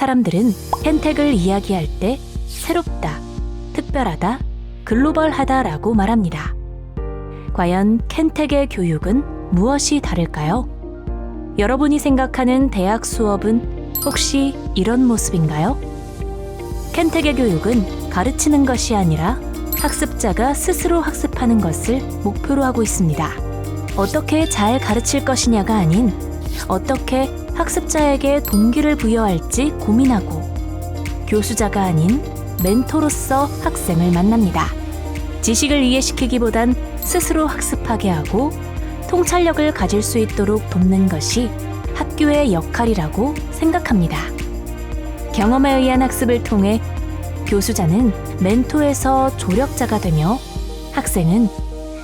사람들은 켄텍을 이야기할 때 새롭다, 특별하다, 글로벌하다라고 말합니다. 과연 켄텍의 교육은 무엇이 다를까요? 여러분이 생각하는 대학 수업은 혹시 이런 모습인가요? 켄텍의 교육은 가르치는 것이 아니라 학습자가 스스로 학습하는 것을 목표로 하고 있습니다. 어떻게 잘 가르칠 것이냐가 아닌 어떻게 학습자에게 동기를 부여할지 고민하고 교수자가 아닌 멘토로서 학생을 만납니다. 지식을 이해시키기보단 스스로 학습하게 하고 통찰력을 가질 수 있도록 돕는 것이 학교의 역할이라고 생각합니다. 경험에 의한 학습을 통해 교수자는 멘토에서 조력자가 되며 학생은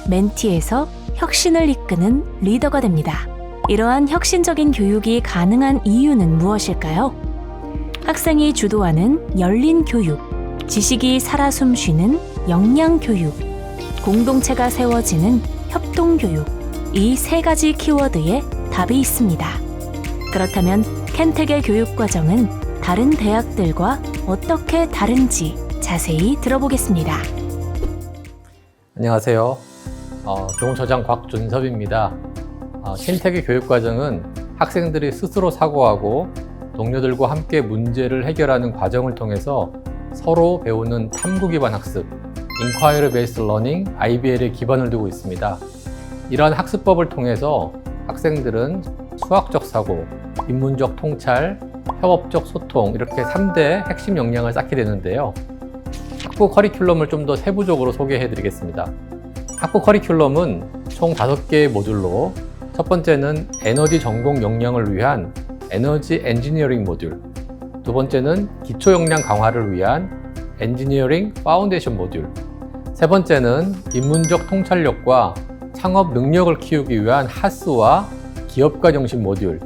멘티에서 혁신을 이끄는 리더가 됩니다. 이러한 혁신적인 교육이 가능한 이유는 무엇일까요? 학생이 주도하는 열린 교육, 지식이 살아 숨쉬는 역량 교육, 공동체가 세워지는 협동 교육, 이 세 가지 키워드에 답이 있습니다. 그렇다면 켄텍의 교육 과정은 다른 대학들과 어떻게 다른지 자세히 들어보겠습니다. 안녕하세요. 교무처장 곽준섭입니다. 켄텍의 교육과정은 학생들이 스스로 사고하고 동료들과 함께 문제를 해결하는 과정을 통해서 서로 배우는 탐구 기반 학습, Inquiry Based Learning, IBL에 기반을 두고 있습니다. 이러한 학습법을 통해서 학생들은 수학적 사고, 인문적 통찰, 협업적 소통 이렇게 3대 핵심 역량을 쌓게 되는데요. 학부 커리큘럼을 좀 더 세부적으로 소개해 드리겠습니다. 학부 커리큘럼은 총 5개의 모듈로 첫 번째는 에너지 전공 역량을 위한 에너지 엔지니어링 모듈, 두 번째는 기초 역량 강화를 위한 엔지니어링 파운데이션 모듈, 세 번째는 인문적 통찰력과 창업 능력을 키우기 위한 하스와 기업가 정신 모듈,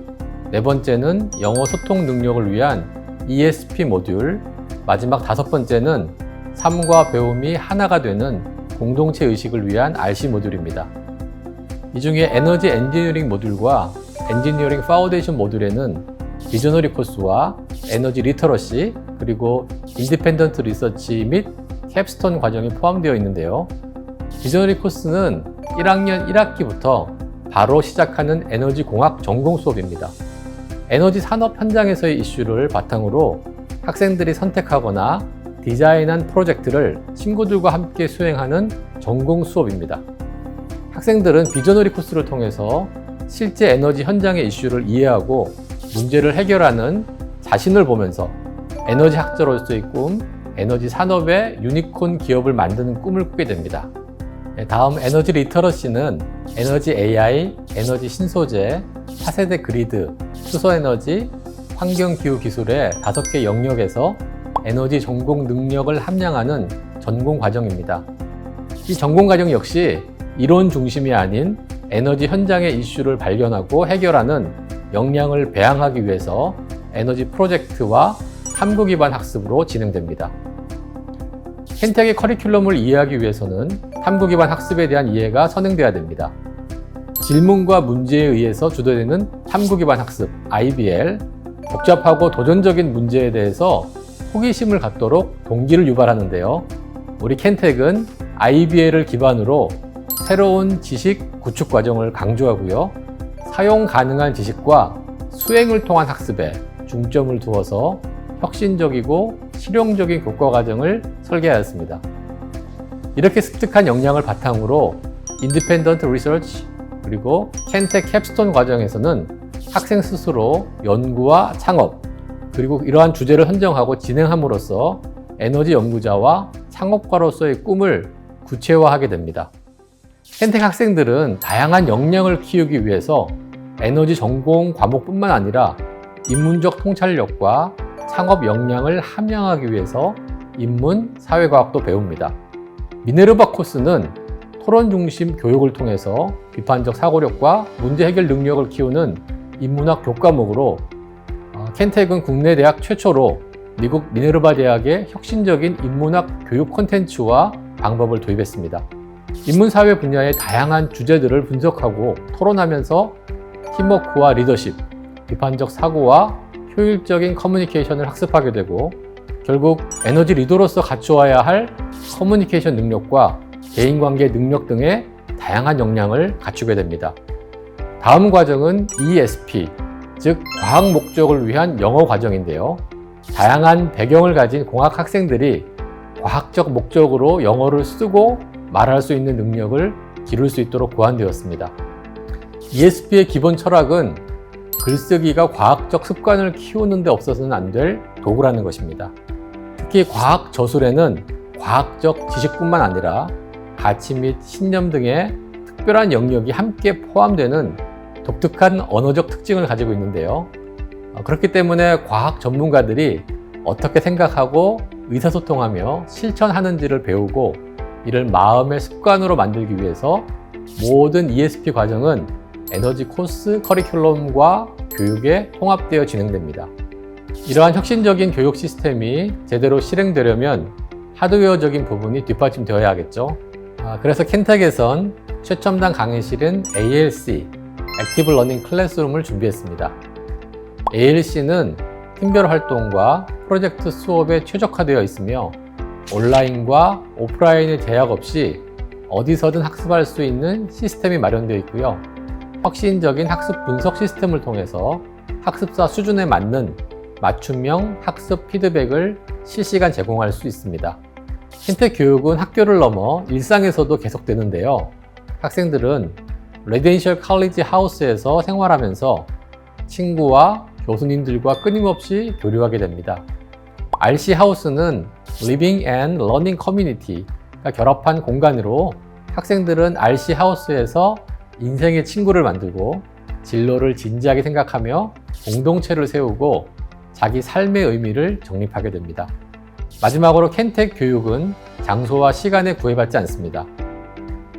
네 번째는 영어 소통 능력을 위한 ESP 모듈, 마지막 5번째는 삶과 배움이 하나가 되는 공동체 의식을 위한 RC 모듈입니다. 이 중에 에너지 엔지니어링 모듈과 엔지니어링 파운데이션 모듈에는 비저너리 코스와 에너지 리터러시 그리고 인디펜던트 리서치 및 캡스톤 과정이 포함되어 있는데요. 비저너리 코스는 1학년 1학기부터 바로 시작하는 에너지 공학 전공 수업입니다. 에너지 산업 현장에서의 이슈를 바탕으로 학생들이 선택하거나 디자인한 프로젝트를 친구들과 함께 수행하는 전공 수업입니다. 학생들은 비저너리 코스를 통해서 실제 에너지 현장의 이슈를 이해하고 문제를 해결하는 자신을 보면서 에너지 학자로서의 꿈, 에너지 산업의 유니콘 기업을 만드는 꿈을 꾸게 됩니다. 다음 에너지 리터러시는 에너지 AI, 에너지 신소재, 차세대 그리드, 수소에너지, 환경기후 기술의 5개 영역에서 에너지 전공 능력을 함양하는 전공 과정입니다. 이 전공 과정 역시 이론 중심이 아닌 에너지 현장의 이슈를 발견하고 해결하는 역량을 배양하기 위해서 에너지 프로젝트와 탐구 기반 학습으로 진행됩니다. 켄텍의 커리큘럼을 이해하기 위해서는 탐구 기반 학습에 대한 이해가 선행돼야 됩니다. 질문과 문제에 의해서 주도되는 탐구 기반 학습, IBL, 복잡하고 도전적인 문제에 대해서 호기심을 갖도록 동기를 유발하는데요. 우리 켄텍은 IBL을 기반으로 새로운 지식 구축 과정을 강조하고요. 사용 가능한 지식과 수행을 통한 학습에 중점을 두어서 혁신적이고 실용적인 교과 과정을 설계하였습니다. 이렇게 습득한 역량을 바탕으로 인디펜던트 리서치 그리고 켄텍 캡스톤 과정에서는 학생 스스로 연구와 창업 그리고 이러한 주제를 선정하고 진행함으로써 에너지 연구자와 창업가로서의 꿈을 구체화하게 됩니다. 켄텍 학생들은 다양한 역량을 키우기 위해서 에너지 전공 과목뿐만 아니라 인문적 통찰력과 창업 역량을 함양하기 위해서 인문, 사회과학도 배웁니다. 미네르바 코스는 토론 중심 교육을 통해서 비판적 사고력과 문제 해결 능력을 키우는 인문학 교과목으로 켄텍은 국내 대학 최초로 미국 미네르바 대학의 혁신적인 인문학 교육 콘텐츠와 방법을 도입했습니다. 인문사회 분야의 다양한 주제들을 분석하고 토론하면서 팀워크와 리더십, 비판적 사고와 효율적인 커뮤니케이션을 학습하게 되고 결국 에너지 리더로서 갖추어야 할 커뮤니케이션 능력과 대인관계 능력 등의 다양한 역량을 갖추게 됩니다. 다음 과정은 ESP, 즉 과학 목적을 위한 영어 과정인데요. 다양한 배경을 가진 공학 학생들이 과학적 목적으로 영어를 쓰고 말할 수 있는 능력을 기를 수 있도록 고안되었습니다. ESP의 기본 철학은 글쓰기가 과학적 습관을 키우는 데 없어서는 안 될 도구라는 것입니다. 특히 과학 저술에는 과학적 지식뿐만 아니라 가치 및 신념 등의 특별한 영역이 함께 포함되는 독특한 언어적 특징을 가지고 있는데요. 그렇기 때문에 과학 전문가들이 어떻게 생각하고 의사소통하며 실천하는지를 배우고 이를 마음의 습관으로 만들기 위해서 모든 ESP 과정은 에너지 코스 커리큘럼과 교육에 통합되어 진행됩니다. 이러한 혁신적인 교육 시스템이 제대로 실행되려면 하드웨어적인 부분이 뒷받침되어야 하겠죠. 그래서 켄텍에선 최첨단 강의실인 ALC, 액티브 러닝 클래스룸을 준비했습니다. ALC는 팀별 활동과 프로젝트 수업에 최적화되어 있으며 온라인과 오프라인의 제약 없이 어디서든 학습할 수 있는 시스템이 마련되어 있고요. 혁신적인 학습 분석 시스템을 통해서 학습자 수준에 맞는 맞춤형 학습 피드백을 실시간 제공할 수 있습니다. 켄텍 교육은 학교를 넘어 일상에서도 계속되는데요. 학생들은 레지던셜 칼리지 하우스에서 생활하면서 친구와 교수님들과 끊임없이 교류하게 됩니다. RC 하우스는 Living and Learning Community가 결합한 공간으로 학생들은 RC 하우스에서 인생의 친구를 만들고 진로를 진지하게 생각하며 공동체를 세우고 자기 삶의 의미를 정립하게 됩니다. 마지막으로 켄텍 교육은 장소와 시간에 구애받지 않습니다.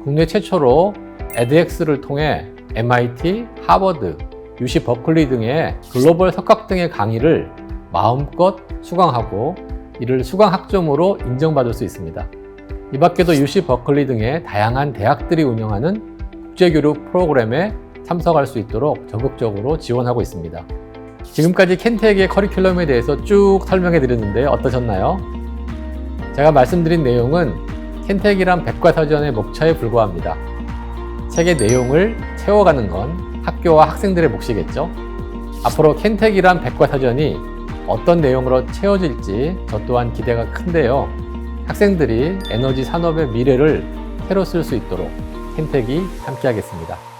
국내 최초로 edX를 통해 MIT, 하버드, UC 버클리 등의 글로벌 석학 등의 강의를 마음껏 수강하고 이를 수강 학점으로 인정받을 수 있습니다. 이 밖에도 UC 버클리 등의 다양한 대학들이 운영하는 국제교류 프로그램에 참석할 수 있도록 적극적으로 지원하고 있습니다. 지금까지 켄텍의 커리큘럼에 대해서 쭉 설명해 드렸는데 어떠셨나요? 제가 말씀드린 내용은 켄텍이란 백과사전의 목차에 불과합니다. 책의 내용을 채워가는 건 학교와 학생들의 몫이겠죠? 앞으로 켄텍이란 백과사전이 어떤 내용으로 채워질지 저 또한 기대가 큰데요. 학생들이 에너지 산업의 미래를 새로 쓸 수 있도록 켄텍이 함께하겠습니다.